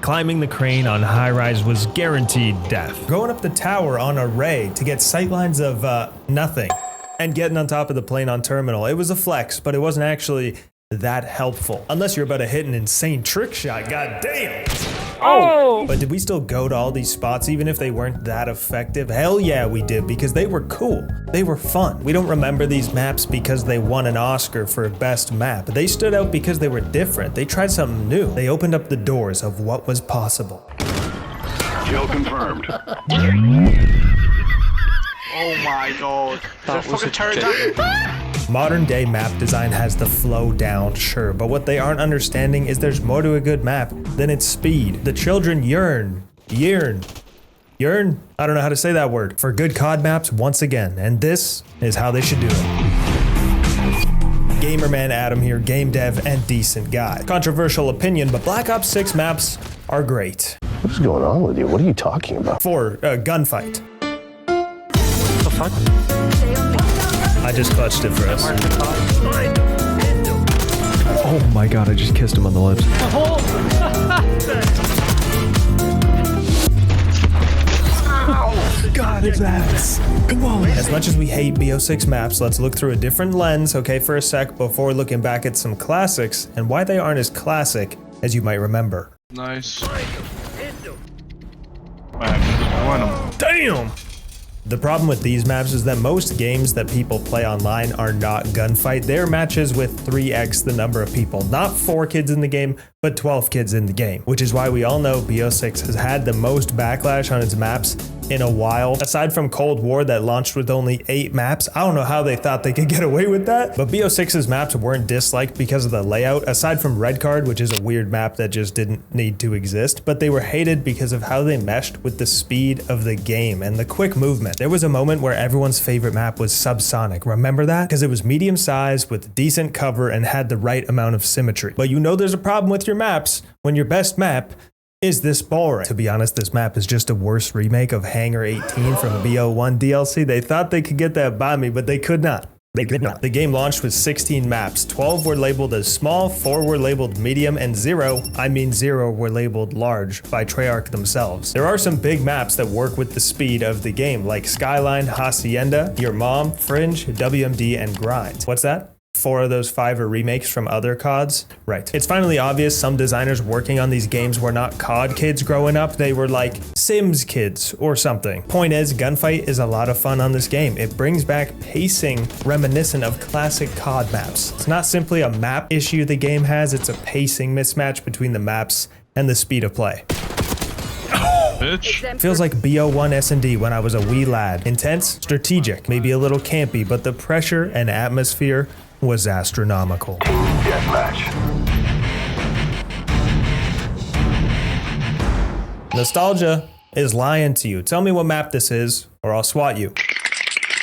Climbing the crane on high-rise was guaranteed death. Going up the tower on a ray to get sightlines of nothing. And getting on top of the plane on terminal. It was a flex, but it wasn't actually that helpful. Unless you're about to hit an insane trick shot, god damn! Oh! But did we still go to all these spots even if they weren't that effective? Hell yeah we did, because they were cool. They were fun. We don't remember these maps because they won an Oscar for best map. They stood out because they were different. They tried something new. They opened up the doors of what was possible. Kill confirmed. Oh my god. Is there fucking turret down? Modern day map design has the flow down, sure, but what they aren't understanding is there's more to a good map than its speed. The children yearn, I don't know how to say that word, for good COD maps once again, and this is how they should do it. Gamerman Adam here, game dev and decent guy. Controversial opinion, but Black Ops 6 maps are great. What is going on with you? What are you talking about? For a gunfight. What the fuck? I just clutched it for us. Oh my god, I just kissed him on the lips. God, his ass. Come on. As much as we hate BO6 maps, let's look through a different lens, okay, for a sec before looking back at some classics and why they aren't as classic as you might remember. Nice. Damn! The problem with these maps is that most games that people play online are not gunfight. They're matches with 3x the number of people. Not 4 kids in the game, but 12 kids in the game. Which is why we all know BO6 has had the most backlash on its maps in a while. Aside from Cold War that launched with only 8 maps, I don't know how they thought they could get away with that. But BO6's maps weren't disliked because of the layout, aside from Red Card, which is a weird map that just didn't need to exist. But they were hated because of how they meshed with the speed of the game and the quick movement. There was a moment where everyone's favorite map was Subsonic. Remember that? Because it was medium size with decent cover and had the right amount of symmetry. But you know there's a problem with your maps when your best map is this boring. To be honest, this map is just a worse remake of Hangar 18 from BO1 DLC. They thought they could get that by me, but they could not. They did not. The game launched with 16 maps. 12 were labeled as small, 4 were labeled medium, and 0 were labeled large by Treyarch themselves. There are some big maps that work with the speed of the game, like Skyline, Hacienda, Your Mom, Fringe, WMD, and Grind. What's that? 4 of those 5 are remakes from other CODs? Right. It's finally obvious some designers working on these games were not COD kids growing up, they were like Sims kids or something. Point is, gunfight is a lot of fun on this game. It brings back pacing reminiscent of classic COD maps. It's not simply a map issue the game has, it's a pacing mismatch between the maps and the speed of play. Bitch. Feels like BO1 S&D when I was a wee lad. Intense, strategic, maybe a little campy, but the pressure and atmosphere was astronomical. Deathmatch. Nostalgia is lying to you. Tell me what map this is, or I'll swat you.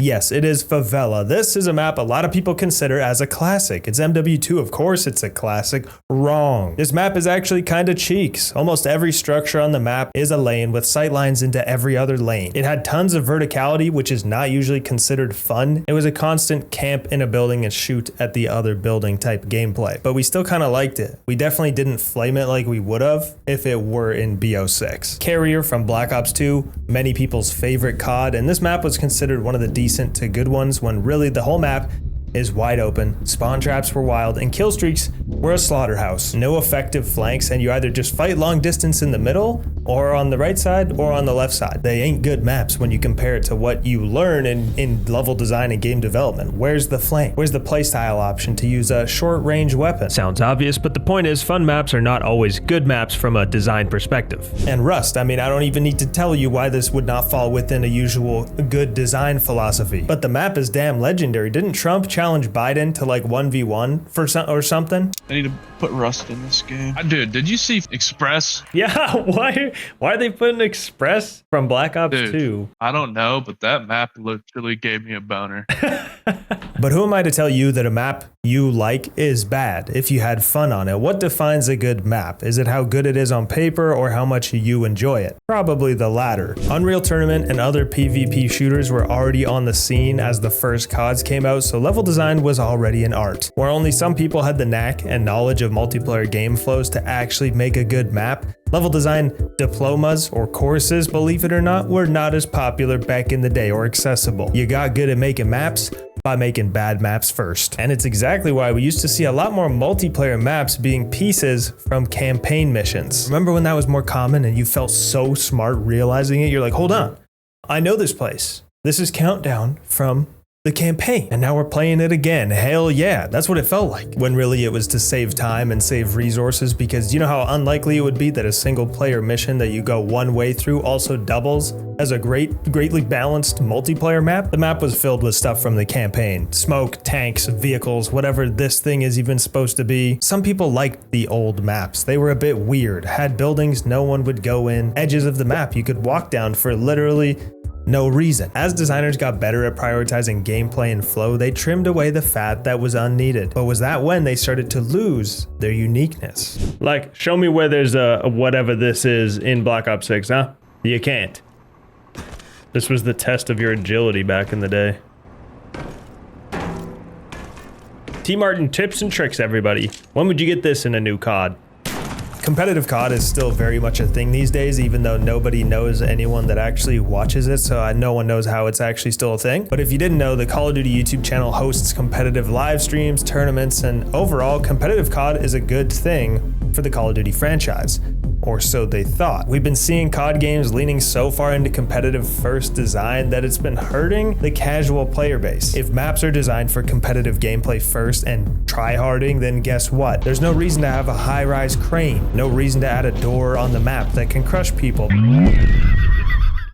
Yes, it is Favela. This is a map a lot of people consider as a classic. It's MW2, of course it's a classic. Wrong. This map is actually kinda cheeks. Almost every structure on the map is a lane with sightlines into every other lane. It had tons of verticality, which is not usually considered fun. It was a constant camp in a building and shoot at the other building type gameplay. But we still kinda liked it. We definitely didn't flame it like we would have if it were in BO6. Carrier from Black Ops 2, many people's favorite COD, and this map was considered one of the decent to good ones when really the whole map is wide open, spawn traps were wild, and kill streaks were a slaughterhouse. No effective flanks, and you either just fight long distance in the middle, or on the right side, or on the left side. They ain't good maps when you compare it to what you learn in level design and game development. Where's the flank? Where's the playstyle option to use a short-range weapon? Sounds obvious, but the point is, fun maps are not always good maps from a design perspective. And Rust, I mean, I don't even need to tell you why this would not fall within a usual good design philosophy. But the map is damn legendary. Didn't Trump challenge Biden to like 1v1 or something? I need to put Rust in this game. Dude, did you see Express? Yeah, why are they putting Express from Black Ops 2? I don't know, but that map literally gave me a boner. But who am I to tell you that a map you like is bad if you had fun on it? What defines a good map? Is it how good it is on paper or how much you enjoy it? Probably the latter. Unreal Tournament and other PvP shooters were already on the scene as the first CODs came out, so level design was already an art. Where only some people had the knack and knowledge of multiplayer game flows to actually make a good map, Level design diplomas or courses, believe it or not, were not as popular back in the day or accessible. You got good at making maps by making bad maps first. And it's exactly why we used to see a lot more multiplayer maps being pieces from campaign missions. Remember when that was more common and you felt so smart realizing it? You're like, hold on, I know this place. This is Countdown from the campaign, and now we're playing it again. Hell yeah, that's what it felt like. When really it was to save time and save resources, because you know how unlikely it would be that a single player mission that you go one way through also doubles as a greatly balanced multiplayer map? The map was filled with stuff from the campaign. Smoke, tanks, vehicles, whatever this thing is even supposed to be. Some people liked the old maps. They were a bit weird, had buildings no one would go in, edges of the map you could walk down for literally no reason. As designers got better at prioritizing gameplay and flow, they trimmed away the fat that was unneeded. But was that when they started to lose their uniqueness? Like, show me where there's a whatever this is in Black Ops 6, huh? You can't. This was the test of your agility back in the day. T Martin tips and tricks, everybody. When would you get this in a new COD? Competitive COD is still very much a thing these days, even though nobody knows anyone that actually watches it, so no one knows how it's actually still a thing. But if you didn't know, the Call of Duty YouTube channel hosts competitive live streams, tournaments, and overall, competitive COD is a good thing for the Call of Duty franchise. Or so they thought. We've been seeing COD games leaning so far into competitive first design that it's been hurting the casual player base. If maps are designed for competitive gameplay first and try-harding, then guess what? There's no reason to have a high-rise crane, no reason to add a door on the map that can crush people,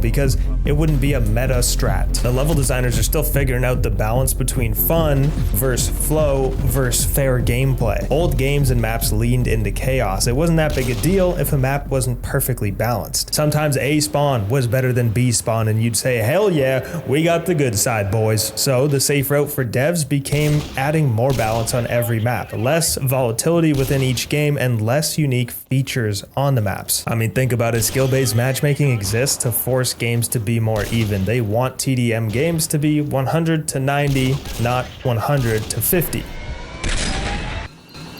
because it wouldn't be a meta strat. The level designers are still figuring out the balance between fun versus flow versus fair gameplay. Old games and maps leaned into chaos. It wasn't that big a deal if a map wasn't perfectly balanced. Sometimes A spawn was better than B spawn, and you'd say, hell yeah, we got the good side, boys. So the safe route for devs became adding more balance on every map, less volatility within each game, and less unique features on the maps. I mean, think about it, skill-based matchmaking exists to force games to be more even. They want TDM games to be 100 to 90, not 100 to 50.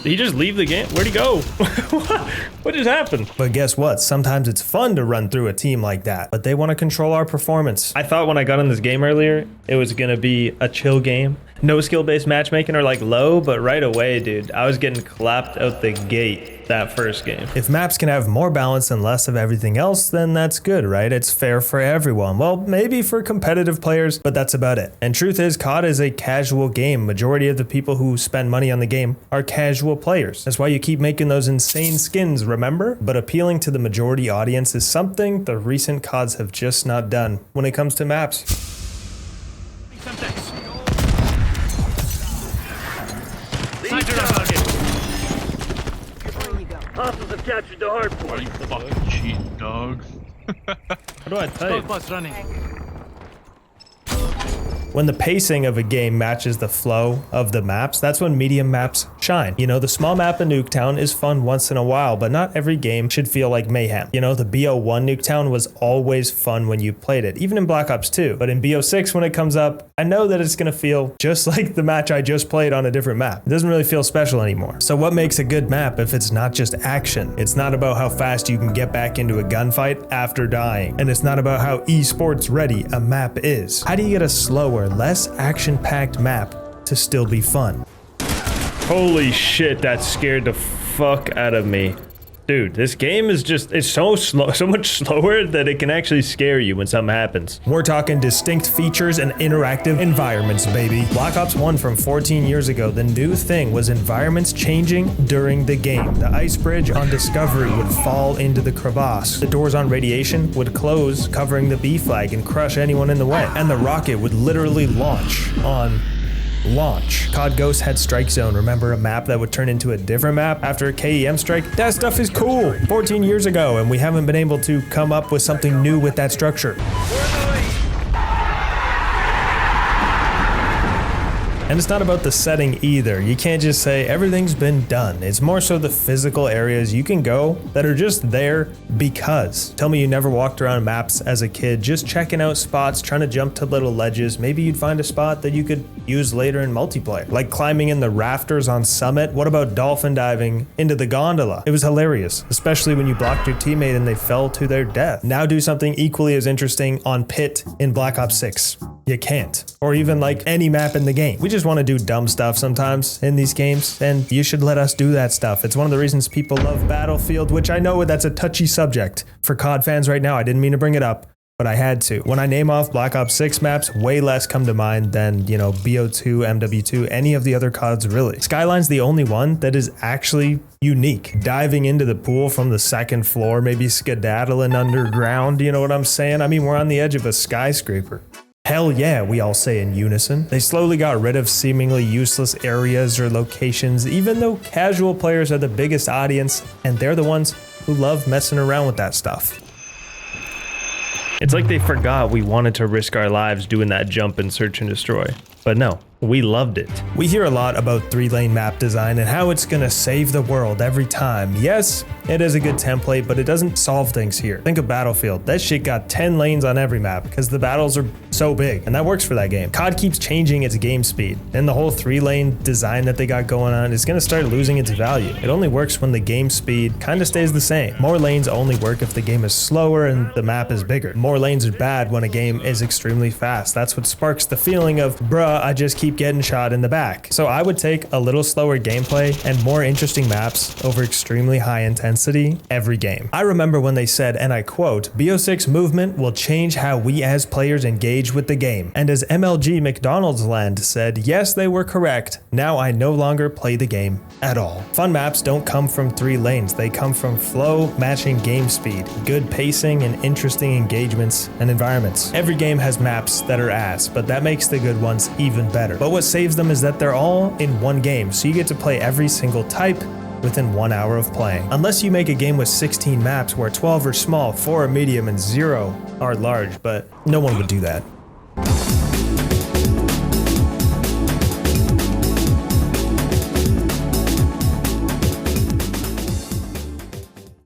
Did he just leave the game? Where'd he go? What just happened? But guess what? Sometimes it's fun to run through a team like that, but they want to control our performance. I thought when I got in this game earlier, it was gonna be a chill game. No skill-based matchmaking or like low, but right away, dude, I was getting clapped out the gate that first game. If maps can have more balance and less of everything else, then that's good, right? It's fair for everyone. Well, maybe for competitive players, but that's about it. And truth is, COD is a casual game. Majority of the people who spend money on the game are casual players. That's why you keep making those insane skins, remember? But appealing to the majority audience is something the recent CODs have just not done when it comes to maps. Hostiles have captured the hard point. Are you fucking cheating, dog? What do I type? When the pacing of a game matches the flow of the maps, that's when medium maps shine. You know, the small map in Nuketown is fun once in a while, but not every game should feel like mayhem. You know, the BO1 Nuketown was always fun when you played it, even in Black Ops 2. But in BO6, when it comes up, I know that it's gonna feel just like the match I just played on a different map. It doesn't really feel special anymore. So what makes a good map if it's not just action? It's not about how fast you can get back into a gunfight after dying. And it's not about how esports ready a map is. How do you get a slower, less action-packed map to still be fun? Holy shit, that scared the fuck out of me. Dude, this game is just, it's so slow, so much slower that it can actually scare you when something happens. We're talking distinct features and interactive environments, baby. Black Ops 1 from 14 years ago, the new thing was environments changing during the game. The ice bridge on Discovery would fall into the crevasse. The doors on Radiation would close, covering the B flag and crush anyone in the way. And the rocket would literally launch on launch. COD Ghost had Strike Zone, remember, a map that would turn into a different map after a KEM strike? That stuff is cool. 14 years ago, and we haven't been able to come up with something new with that structure. And it's not about the setting either. You can't just say everything's been done. It's more so the physical areas you can go that are just there because. Tell me you never walked around maps as a kid just checking out spots, trying to jump to little ledges. Maybe you'd find a spot that you could use later in multiplayer. Like climbing in the rafters on Summit. What about dolphin diving into the gondola? It was hilarious, especially when you blocked your teammate and they fell to their death. Now do something equally as interesting on Pit in Black Ops 6. You can't. Or even like any map in the game. We just want to do dumb stuff sometimes in these games, and you should let us do that stuff. It's one of the reasons people love Battlefield, which I know that's a touchy subject for COD fans right now. I didn't mean to bring it up, but I had to. When I name off Black Ops 6 maps, way less come to mind than, you know, BO2, MW2, any of the other CODs really. Skyline's the only one that is actually unique. Diving into the pool from the second floor, maybe skedaddling underground, you know what I'm saying? I mean, we're on the edge of a skyscraper. Hell yeah, we all say in unison. They slowly got rid of seemingly useless areas or locations, even though casual players are the biggest audience, and they're the ones who love messing around with that stuff. It's like they forgot we wanted to risk our lives doing that jump and search and destroy. But no, we loved it. We hear a lot about 3-lane map design and how it's gonna save the world every time. Yes, it is a good template, but it doesn't solve things here. Think of Battlefield. That shit got 10 lanes on every map because the battles are so big, and that works for that game. COD keeps changing its game speed, and the whole 3-lane design that they got going on is gonna start losing its value. It only works when the game speed kinda stays the same. More lanes only work if the game is slower and the map is bigger. More lanes are bad when a game is extremely fast. That's what sparks the feeling of, bruh, I just keep getting shot in the back. So I would take a little slower gameplay and more interesting maps over extremely high intensity every game. I remember when they said, and I quote, BO6 movement will change how we as players engage with the game. And as MLG McDonald's Land said, yes, they were correct. Now I no longer play the game at all. Fun maps don't come from 3 lanes. They come from flow, matching game speed, good pacing, and interesting engagements and environments. Every game has maps that are ass, but that makes the good ones even better. But what saves them is that they're all in one game, so you get to play every single type within 1 hour of playing. Unless you make a game with 16 maps where 12 are small, 4 are medium, and 0 are large, but no one would do that.